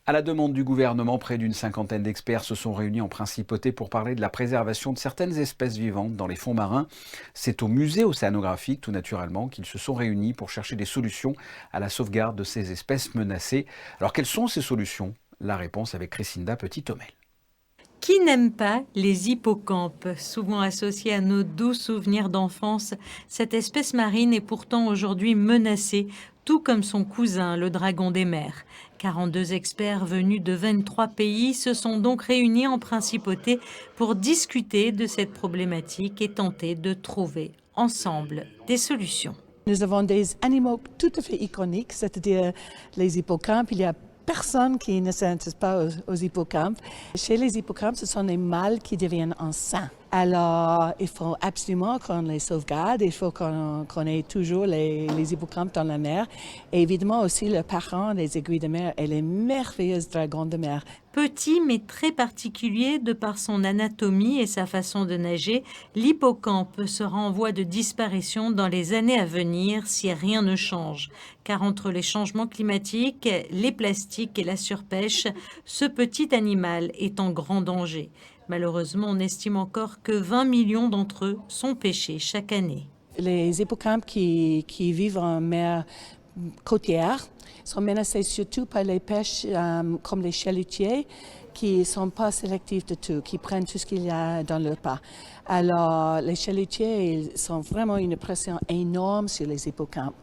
À la demande du gouvernement, près d'une cinquantaine d'experts se sont réunis en principauté pour parler de la préservation de certaines espèces vivantes dans les fonds marins. C'est au musée océanographique, tout naturellement, qu'ils se sont réunis pour chercher des solutions à la sauvegarde de ces espèces menacées. Alors quelles sont ces solutions? La réponse avec Christinda Petit-Tomel. Qui n'aime pas les hippocampes? Souvent associés à nos doux souvenirs d'enfance, cette espèce marine est pourtant aujourd'hui menacée, tout comme son cousin, le dragon des mers. 42 experts venus de 23 pays se sont donc réunis en principauté pour discuter de cette problématique et tenter de trouver ensemble des solutions. Nous avons des animaux tout à fait iconiques, c'est-à-dire les hippocampes. Il y a personne qui ne s'intéresse pas aux hippocampes. Chez les hippocampes, ce sont les mâles qui deviennent enceints. Alors, il faut absolument qu'on les sauvegarde. Il faut qu'on ait toujours les hippocampes dans la mer. Et évidemment aussi le parent des aiguilles de mer et les merveilleuses dragons de mer. Petit mais très particulier de par son anatomie et sa façon de nager, l'hippocampe sera en voie de disparition dans les années à venir si rien ne change. Car entre les changements climatiques, les plastiques et la surpêche, ce petit animal est en grand danger. Malheureusement, on estime encore que 20 millions d'entre eux sont pêchés chaque année. Les hippocampes qui vivent en mer côtière sont menacés surtout par les pêches comme les chalutiers qui ne sont pas sélectifs de tout, qui prennent tout ce qu'il y a dans leur pas. Alors, les chalutiers ils sont vraiment une pression énorme sur les hippocampes,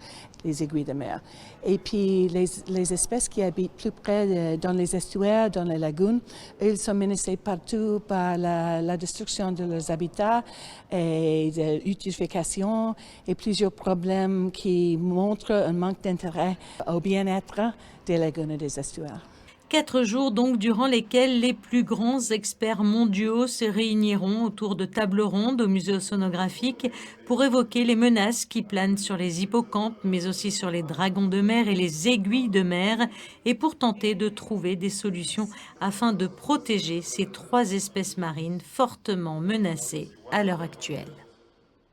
les aiguilles de mer. Et puis, les espèces qui habitent plus près dans les estuaires, dans les lagunes, ils sont menacés partout par la destruction de leurs habitats et de l'utilisation et plusieurs problèmes qui montrent un manque d'intérêt au bien-être des lagunes et des estuaires. 4 jours donc durant lesquels les plus grands experts mondiaux se réuniront autour de tables rondes au musée océanographique pour évoquer les menaces qui planent sur les hippocampes, mais aussi sur les dragons de mer et les aiguilles de mer, et pour tenter de trouver des solutions afin de protéger ces 3 espèces marines fortement menacées à l'heure actuelle.